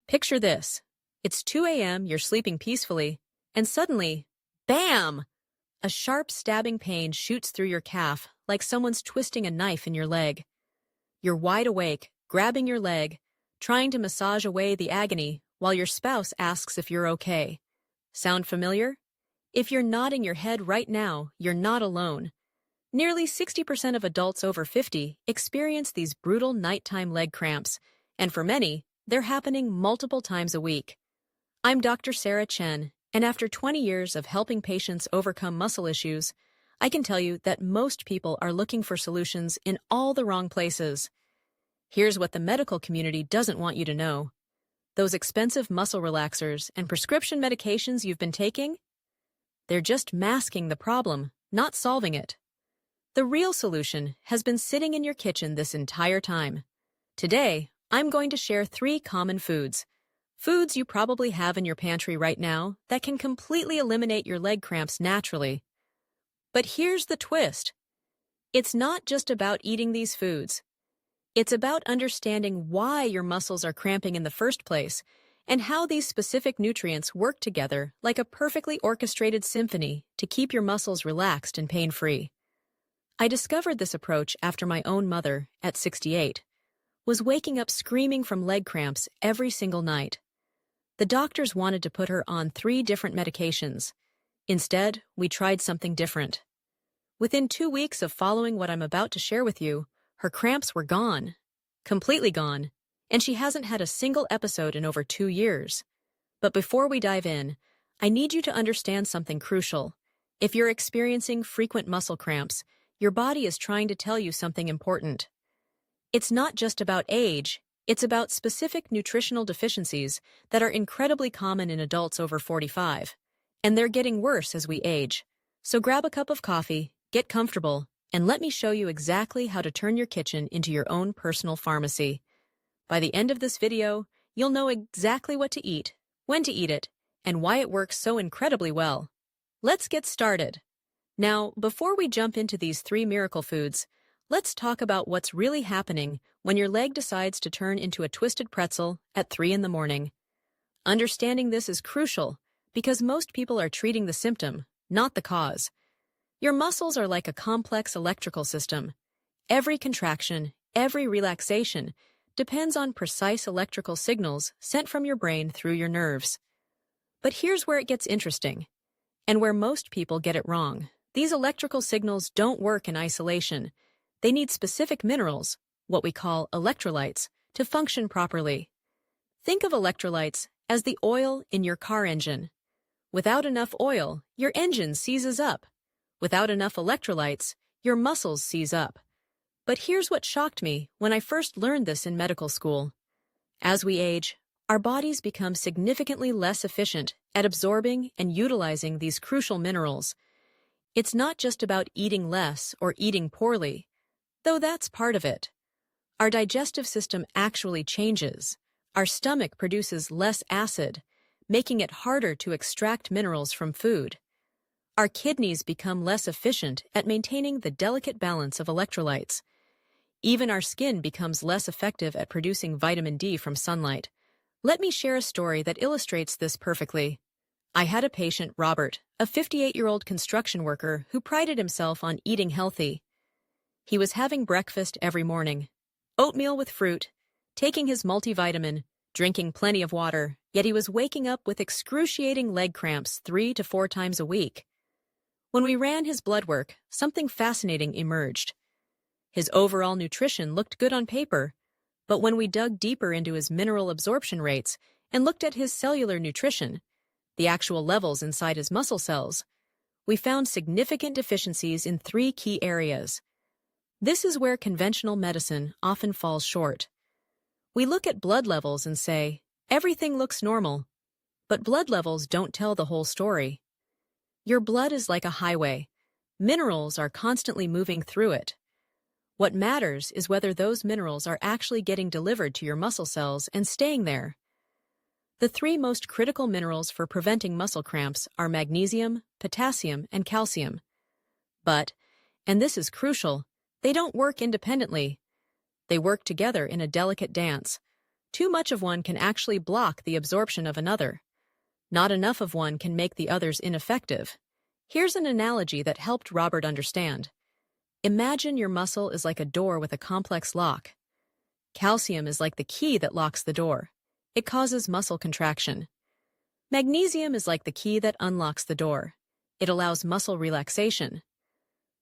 Picture this. It's 2 a.m., you're sleeping peacefully, and suddenly, bam! A sharp stabbing pain shoots through your calf like someone's twisting a knife in your leg. You're wide awake, grabbing your leg, trying to massage away the agony while your spouse asks if you're okay. Sound familiar? If you're nodding your head right now, you're not alone. Nearly 60% of adults over 50 experience these brutal nighttime leg cramps, and for many, they're happening multiple times a week. I'm Dr. Sarah Chen, and after 20 years of helping patients overcome muscle issues, I can tell you that most people are looking for solutions in all the wrong places. Here's what the medical community doesn't want you to know. Those expensive muscle relaxers and prescription medications you've been taking? They're just masking the problem, not solving it. The real solution has been sitting in your kitchen this entire time. Today, I'm going to share 3 common foods you probably have in your pantry right now that can completely eliminate your leg cramps naturally. But here's the twist. It's not just about eating these foods. It's about understanding why your muscles are cramping in the first place and how these specific nutrients work together like a perfectly orchestrated symphony to keep your muscles relaxed and pain-free. I discovered this approach after my own mother, at 68, was waking up screaming from leg cramps every single night. The doctors wanted to put her on 3 different medications. Instead, we tried something different. Within 2 weeks of following what I'm about to share with you, her cramps were gone. Completely gone. And she hasn't had a single episode in over 2 years. But before we dive in, I need you to understand something crucial. If you're experiencing frequent muscle cramps, your body is trying to tell you something important. It's not just about age, it's about specific nutritional deficiencies that are incredibly common in adults over 45. And they're getting worse as we age. So grab a cup of coffee, get comfortable, and let me show you exactly how to turn your kitchen into your own personal pharmacy. By the end of this video, you'll know exactly what to eat, when to eat it, and why it works so incredibly well. Let's get started. Now, before we jump into these 3 miracle foods, let's talk about what's really happening when your leg decides to turn into a twisted pretzel at 3 in the morning. Understanding this is crucial because most people are treating the symptom, not the cause. Your muscles are like a complex electrical system. Every contraction, every relaxation, depends on precise electrical signals sent from your brain through your nerves. But here's where it gets interesting, and where most people get it wrong. These electrical signals don't work in isolation. They need specific minerals, what we call electrolytes, to function properly. Think of electrolytes as the oil in your car engine. Without enough oil, your engine seizes up. Without enough electrolytes, your muscles seize up. But here's what shocked me when I first learned this in medical school. As we age, our bodies become significantly less efficient at absorbing and utilizing these crucial minerals. It's not just about eating less or eating poorly, though that's part of it. Our digestive system actually changes. Our stomach produces less acid, making it harder to extract minerals from food. Our kidneys become less efficient at maintaining the delicate balance of electrolytes. Even our skin becomes less effective at producing vitamin D from sunlight. Let me share a story that illustrates this perfectly. I had a patient, Robert, a 58-year-old construction worker who prided himself on eating healthy. He was having breakfast every morning, oatmeal with fruit, taking his multivitamin, drinking plenty of water, yet he was waking up with excruciating leg cramps 3 to 4 times a week. When we ran his blood work, something fascinating emerged. His overall nutrition looked good on paper, but when we dug deeper into his mineral absorption rates and looked at his cellular nutrition, the actual levels inside his muscle cells, we found significant deficiencies in 3 key areas. This is where conventional medicine often falls short. We look at blood levels and say, everything looks normal, but blood levels don't tell the whole story. Your blood is like a highway. Minerals are constantly moving through it. What matters is whether those minerals are actually getting delivered to your muscle cells and staying there. The 3 most critical minerals for preventing muscle cramps are magnesium, potassium, and calcium. But, and this is crucial, they don't work independently. They work together in a delicate dance. Too much of one can actually block the absorption of another. Not enough of one can make the others ineffective. Here's an analogy that helped Robert understand. Imagine your muscle is like a door with a complex lock. Calcium is like the key that locks the door. It causes muscle contraction. Magnesium is like the key that unlocks the door. It allows muscle relaxation.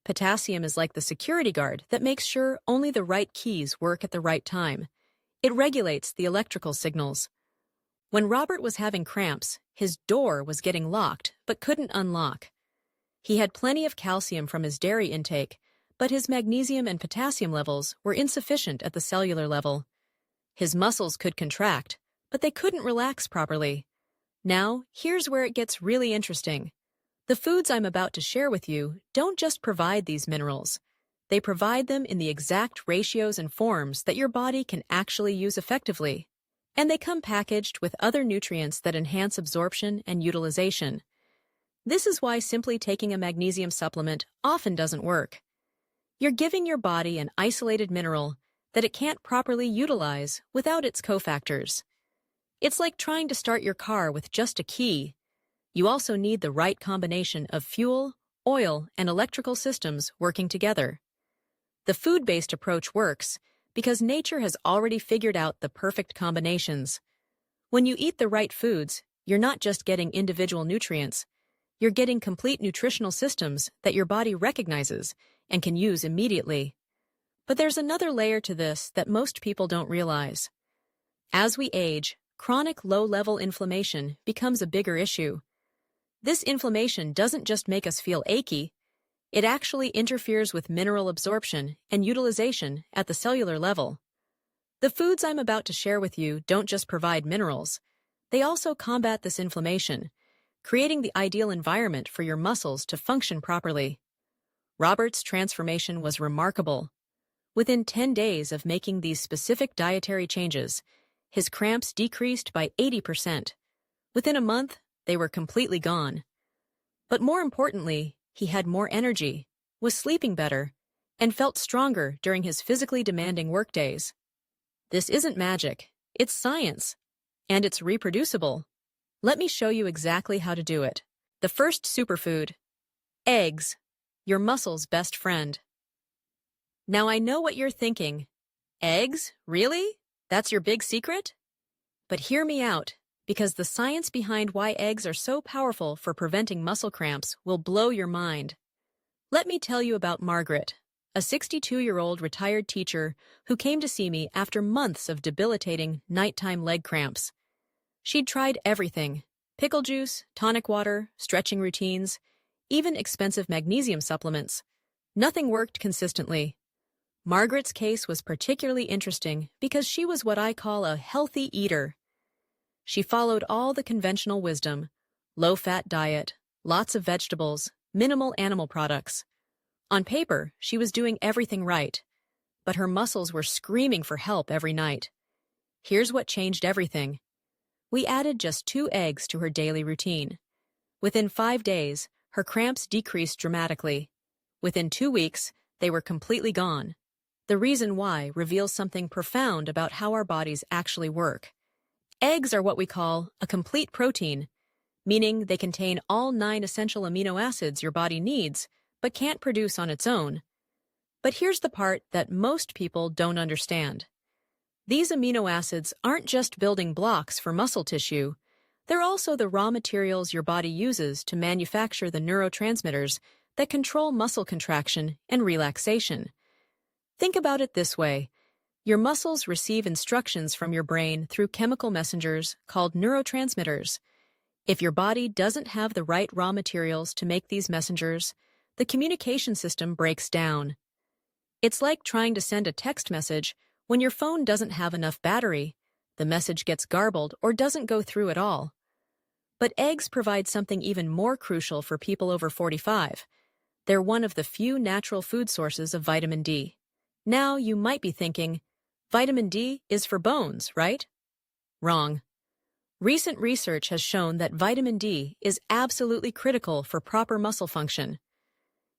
Potassium is like the security guard that makes sure only the right keys work at the right time. It regulates the electrical signals. When Robert was having cramps, his door was getting locked but couldn't unlock. He had plenty of calcium from his dairy intake, but his magnesium and potassium levels were insufficient at the cellular level. His muscles could contract, but they couldn't relax properly. Now, here's where it gets really interesting. The foods I'm about to share with you don't just provide these minerals. They provide them in the exact ratios and forms that your body can actually use effectively. And they come packaged with other nutrients that enhance absorption and utilization. This is why simply taking a magnesium supplement often doesn't work. You're giving your body an isolated mineral that it can't properly utilize without its cofactors. It's like trying to start your car with just a key. You also need the right combination of fuel, oil, and electrical systems working together. The food-based approach works because nature has already figured out the perfect combinations. When you eat the right foods, you're not just getting individual nutrients, you're getting complete nutritional systems that your body recognizes and can use immediately. But there's another layer to this that most people don't realize. As we age, chronic low-level inflammation becomes a bigger issue. This inflammation doesn't just make us feel achy, it actually interferes with mineral absorption and utilization at the cellular level. The foods I'm about to share with you don't just provide minerals, they also combat this inflammation, creating the ideal environment for your muscles to function properly. Robert's transformation was remarkable. Within 10 days of making these specific dietary changes, his cramps decreased by 80%. Within a month, they were completely gone. But more importantly, he had more energy, was sleeping better, and felt stronger during his physically demanding workdays. This isn't magic, it's science, and it's reproducible. Let me show you exactly how to do it. The first superfood: eggs, your muscle's best friend. Now I know what you're thinking. Eggs? Really? That's your big secret? But hear me out, because the science behind why eggs are so powerful for preventing muscle cramps will blow your mind. Let me tell you about Margaret, a 62-year-old retired teacher who came to see me after months of debilitating nighttime leg cramps. She'd tried everything: pickle juice, tonic water, stretching routines, even expensive magnesium supplements. Nothing worked consistently. Margaret's case was particularly interesting because she was what I call a healthy eater. She followed all the conventional wisdom: low-fat diet, lots of vegetables, minimal animal products. On paper, she was doing everything right, but her muscles were screaming for help every night. Here's what changed everything. We added just 2 eggs to her daily routine. Within 5 days, her cramps decreased dramatically. Within 2 weeks, they were completely gone. The reason why reveals something profound about how our bodies actually work. Eggs are what we call a complete protein, meaning they contain all 9 essential amino acids your body needs but can't produce on its own. But here's the part that most people don't understand. These amino acids aren't just building blocks for muscle tissue, they're also the raw materials your body uses to manufacture the neurotransmitters that control muscle contraction and relaxation. Think about it this way. Your muscles receive instructions from your brain through chemical messengers called neurotransmitters. If your body doesn't have the right raw materials to make these messengers, the communication system breaks down. It's like trying to send a text message when your phone doesn't have enough battery. The message gets garbled or doesn't go through at all. But eggs provide something even more crucial for people over 45. They're one of the few natural food sources of vitamin D. Now you might be thinking, vitamin D is for bones, right? Wrong. Recent research has shown that vitamin D is absolutely critical for proper muscle function.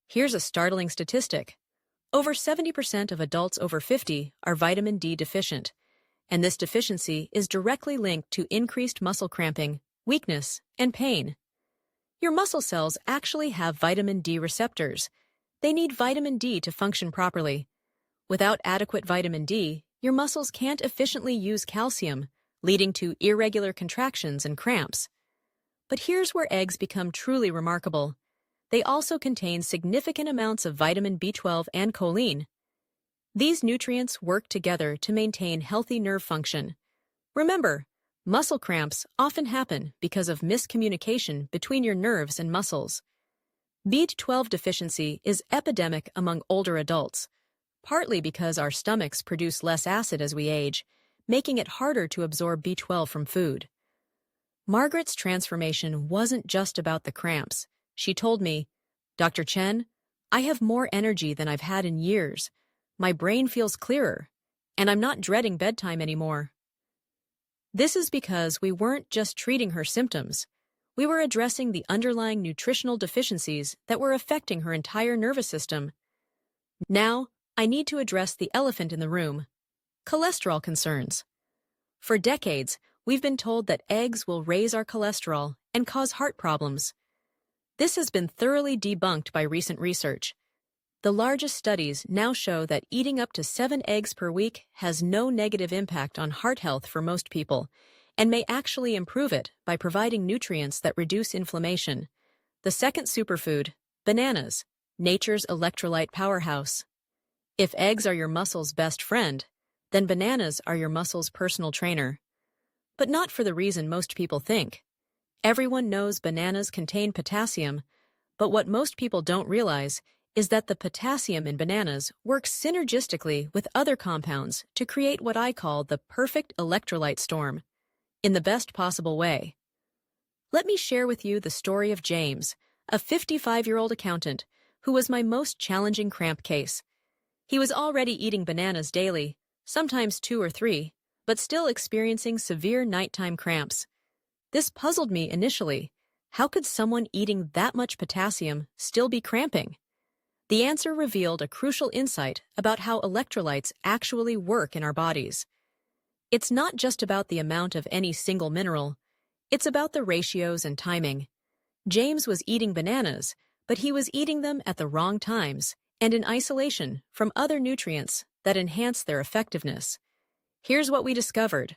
Here's a startling statistic. Over 70% of adults over 50 are vitamin D deficient, and this deficiency is directly linked to increased muscle cramping, weakness, and pain. Your muscle cells actually have vitamin D receptors. They need vitamin D to function properly. Without adequate vitamin D, your muscles can't efficiently use calcium, leading to irregular contractions and cramps. But here's where eggs become truly remarkable. They also contain significant amounts of vitamin B12 and choline. These nutrients work together to maintain healthy nerve function. Remember, muscle cramps often happen because of miscommunication between your nerves and muscles. B12 deficiency is epidemic among older adults, partly because our stomachs produce less acid as we age, making it harder to absorb B12 from food. Margaret's transformation wasn't just about the cramps. She told me, "Dr. Chen, I have more energy than I've had in years. My brain feels clearer, and I'm not dreading bedtime anymore." This is because we weren't just treating her symptoms. We were addressing the underlying nutritional deficiencies that were affecting her entire nervous system. Now, I need to address the elephant in the room: cholesterol concerns. For decades, we've been told that eggs will raise our cholesterol and cause heart problems. This has been thoroughly debunked by recent research. The largest studies now show that eating up to 7 eggs per week has no negative impact on heart health for most people, and may actually improve it by providing nutrients that reduce inflammation. The second superfood, bananas, nature's electrolyte powerhouse. If eggs are your muscle's best friend, then bananas are your muscle's personal trainer. But not for the reason most people think. Everyone knows bananas contain potassium, but what most people don't realize is that the potassium in bananas works synergistically with other compounds to create what I call the perfect electrolyte storm, in the best possible way. Let me share with you the story of James, a 55-year-old accountant who was my most challenging cramp case. He was already eating bananas daily, sometimes 2 or 3, but still experiencing severe nighttime cramps. This puzzled me initially. How could someone eating that much potassium still be cramping? The answer revealed a crucial insight about how electrolytes actually work in our bodies. It's not just about the amount of any single mineral. It's about the ratios and timing. James was eating bananas, but he was eating them at the wrong times and in isolation from other nutrients that enhance their effectiveness. Here's what we discovered.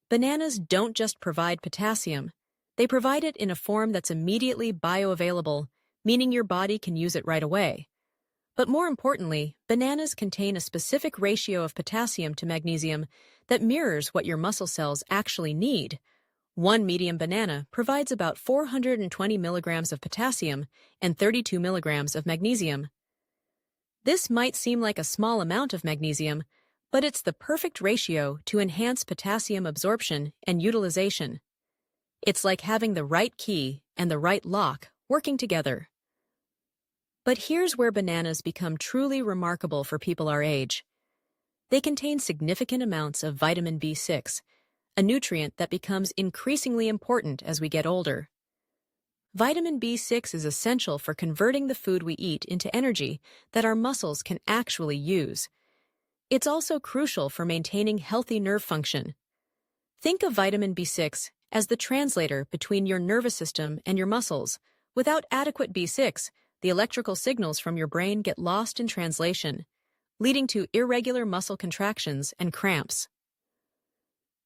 Bananas don't just provide potassium. They provide it in a form that's immediately bioavailable, meaning your body can use it right away. But more importantly, bananas contain a specific ratio of potassium to magnesium that mirrors what your muscle cells actually need. One medium banana provides about 420 milligrams of potassium and 32 milligrams of magnesium. This might seem like a small amount of magnesium, but it's the perfect ratio to enhance potassium absorption and utilization. It's like having the right key and the right lock working together. But here's where bananas become truly remarkable for people our age. They contain significant amounts of vitamin B6, a nutrient that becomes increasingly important as we get older. Vitamin B6 is essential for converting the food we eat into energy that our muscles can actually use. It's also crucial for maintaining healthy nerve function. Think of vitamin B6 as the translator between your nervous system and your muscles. Without adequate B6, the electrical signals from your brain get lost in translation, leading to irregular muscle contractions and cramps.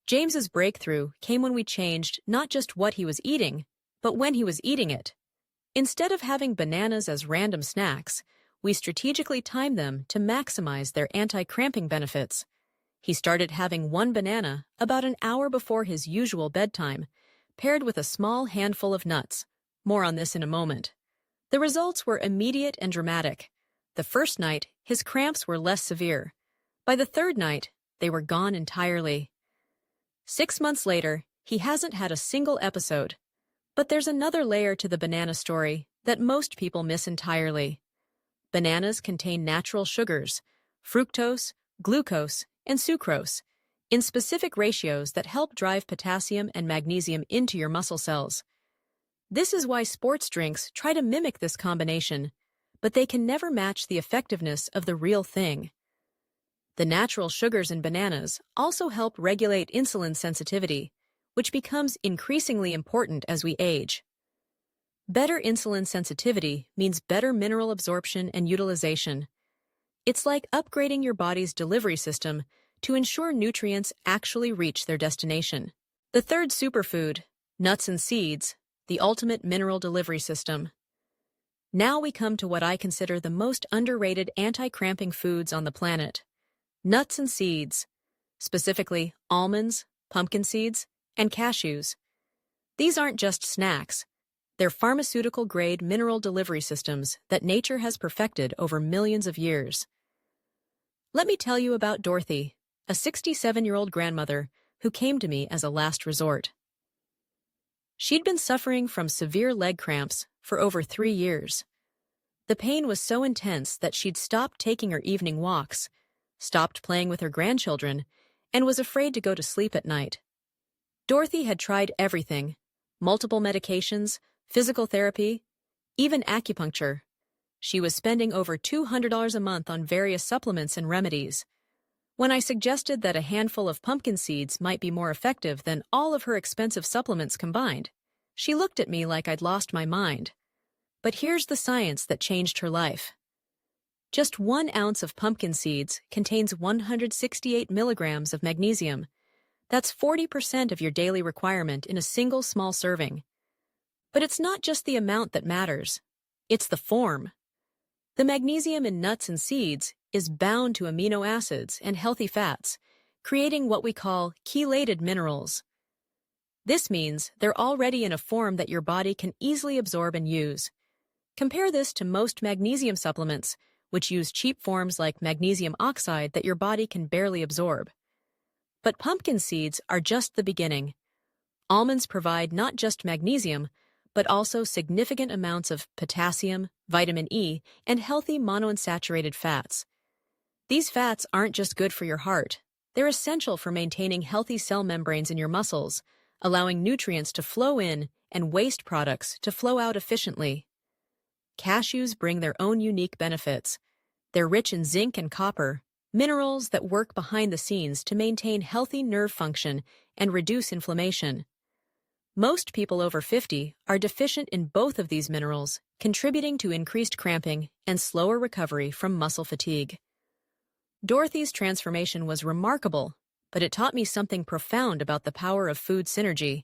James's breakthrough came when we changed not just what he was eating, but when he was eating it. Instead of having bananas as random snacks, we strategically timed them to maximize their anti-cramping benefits. He started having 1 banana about an hour before his usual bedtime, paired with a small handful of nuts. More on this in a moment. The results were immediate and dramatic. The first night, his cramps were less severe. By the 3rd night, they were gone entirely. 6 months later, he hasn't had a single episode. But there's another layer to the banana story that most people miss entirely. Bananas contain natural sugars, fructose, glucose, and sucrose, in specific ratios that help drive potassium and magnesium into your muscle cells. This is why sports drinks try to mimic this combination, but they can never match the effectiveness of the real thing. The natural sugars in bananas also help regulate insulin sensitivity, which becomes increasingly important as we age. Better insulin sensitivity means better mineral absorption and utilization. It's like upgrading your body's delivery system to ensure nutrients actually reach their destination. The third superfood, nuts and seeds, the ultimate mineral delivery system. Now we come to what I consider the most underrated anti-cramping foods on the planet. Nuts and seeds, specifically almonds, pumpkin seeds, and cashews. These aren't just snacks. They're pharmaceutical-grade mineral delivery systems that nature has perfected over millions of years. Let me tell you about Dorothy, a 67-year-old grandmother who came to me as a last resort. She'd been suffering from severe leg cramps for over 3 years. The pain was so intense that she'd stopped taking her evening walks, stopped playing with her grandchildren, and was afraid to go to sleep at night. Dorothy had tried everything: multiple medications, physical therapy, even acupuncture. She was spending over $200 a month on various supplements and remedies. When I suggested that a handful of pumpkin seeds might be more effective than all of her expensive supplements combined, she looked at me like I'd lost my mind. But here's the science that changed her life. Just 1 ounce of pumpkin seeds contains 168 milligrams of magnesium. That's 40% of your daily requirement in a single small serving. But it's not just the amount that matters. It's the form. The magnesium in nuts and seeds is bound to amino acids and healthy fats, creating what we call chelated minerals. This means they're already in a form that your body can easily absorb and use. Compare this to most magnesium supplements, which use cheap forms like magnesium oxide that your body can barely absorb. But pumpkin seeds are just the beginning. Almonds provide not just magnesium, but also significant amounts of potassium, vitamin E, and healthy monounsaturated fats. These fats aren't just good for your heart. They're essential for maintaining healthy cell membranes in your muscles, allowing nutrients to flow in and waste products to flow out efficiently. Cashews bring their own unique benefits. They're rich in zinc and copper, minerals that work behind the scenes to maintain healthy nerve function and reduce inflammation. Most people over 50 are deficient in both of these minerals, contributing to increased cramping and slower recovery from muscle fatigue. Dorothy's transformation was remarkable, but it taught me something profound about the power of food synergy.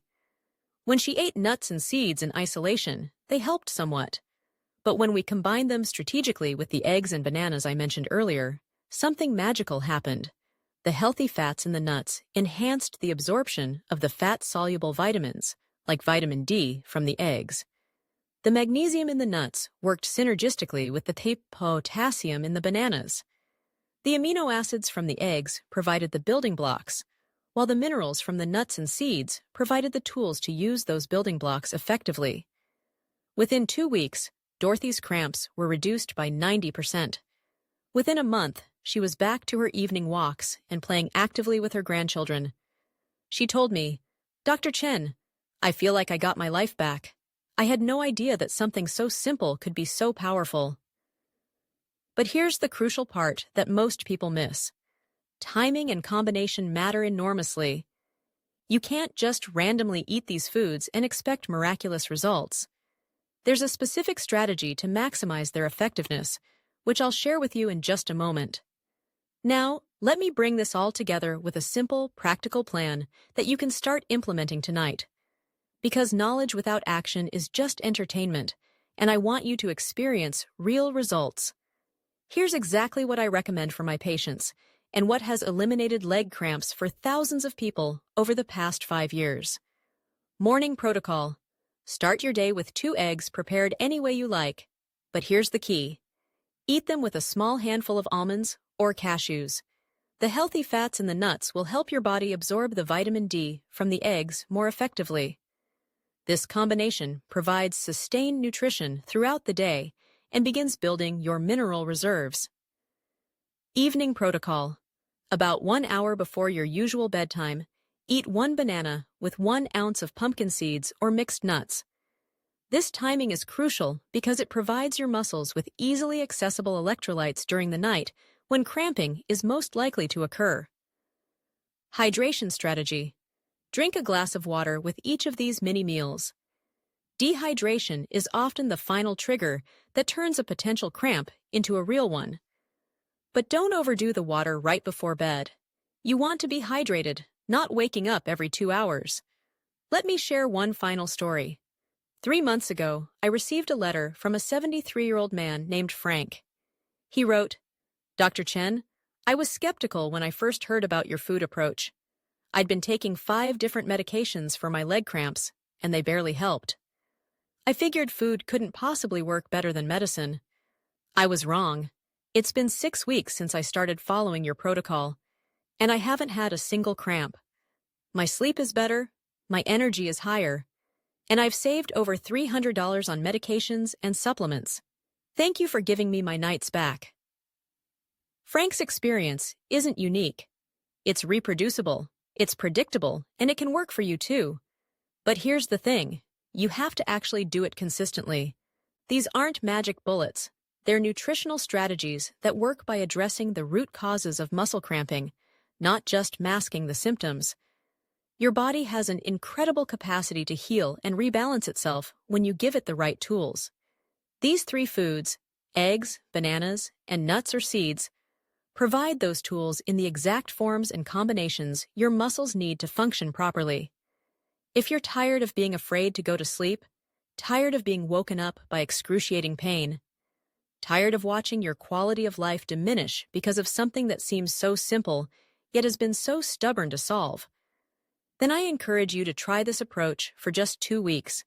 When she ate nuts and seeds in isolation, they helped somewhat. But when we combined them strategically with the eggs and bananas I mentioned earlier, something magical happened. The healthy fats in the nuts enhanced the absorption of the fat-soluble vitamins, like vitamin D, from the eggs. The magnesium in the nuts worked synergistically with the potassium in the bananas. The amino acids from the eggs provided the building blocks, while the minerals from the nuts and seeds provided the tools to use those building blocks effectively. Within 2 weeks, Dorothy's cramps were reduced by 90%. Within a month, she was back to her evening walks and playing actively with her grandchildren. She told me, "Dr. Chen, I feel like I got my life back. I had no idea that something so simple could be so powerful." But here's the crucial part that most people miss. Timing and combination matter enormously. You can't just randomly eat these foods and expect miraculous results. There's a specific strategy to maximize their effectiveness, which I'll share with you in just a moment. Now, let me bring this all together with a simple, practical plan that you can start implementing tonight. Because knowledge without action is just entertainment, and I want you to experience real results. Here's exactly what I recommend for my patients, and what has eliminated leg cramps for thousands of people over the past 5 years. Morning protocol. Start your day with 2 eggs prepared any way you like. But here's the key. Eat them with a small handful of almonds or cashews. The healthy fats in the nuts will help your body absorb the vitamin D from the eggs more effectively. This combination provides sustained nutrition throughout the day and begins building your mineral reserves. Evening protocol. About 1 hour before your usual bedtime, eat 1 banana with 1 ounce of pumpkin seeds or mixed nuts. This timing is crucial because it provides your muscles with easily accessible electrolytes during the night when cramping is most likely to occur. Hydration strategy. Drink a glass of water with each of these mini meals. Dehydration is often the final trigger that turns a potential cramp into a real one. But don't overdo the water right before bed. You want to be hydrated, not waking up every 2 hours. Let me share one final story. 3 months ago, I received a letter from a 73-year-old man named Frank. He wrote, "Dr. Chen, I was skeptical when I first heard about your food approach. I'd been taking 5 different medications for my leg cramps, and they barely helped. I figured food couldn't possibly work better than medicine. I was wrong. It's been 6 weeks since I started following your protocol, and I haven't had a single cramp. My sleep is better, my energy is higher, and I've saved over $300 on medications and supplements. Thank you for giving me my nights back." Frank's experience isn't unique. It's reproducible, it's predictable, and it can work for you too. But here's the thing. You have to actually do it consistently. These aren't magic bullets. They're nutritional strategies that work by addressing the root causes of muscle cramping, not just masking the symptoms. Your body has an incredible capacity to heal and rebalance itself when you give it the right tools. These 3 foods, eggs, bananas, and nuts or seeds, provide those tools in the exact forms and combinations your muscles need to function properly. If you're tired of being afraid to go to sleep, tired of being woken up by excruciating pain, tired of watching your quality of life diminish because of something that seems so simple yet has been so stubborn to solve, then I encourage you to try this approach for just 2 weeks.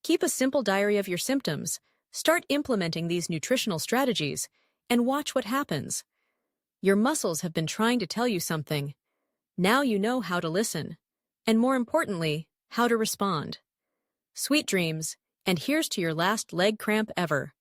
Keep a simple diary of your symptoms, start implementing these nutritional strategies, and watch what happens. Your muscles have been trying to tell you something. Now you know how to listen, and more importantly, how to respond. Sweet dreams, and here's to your last leg cramp ever.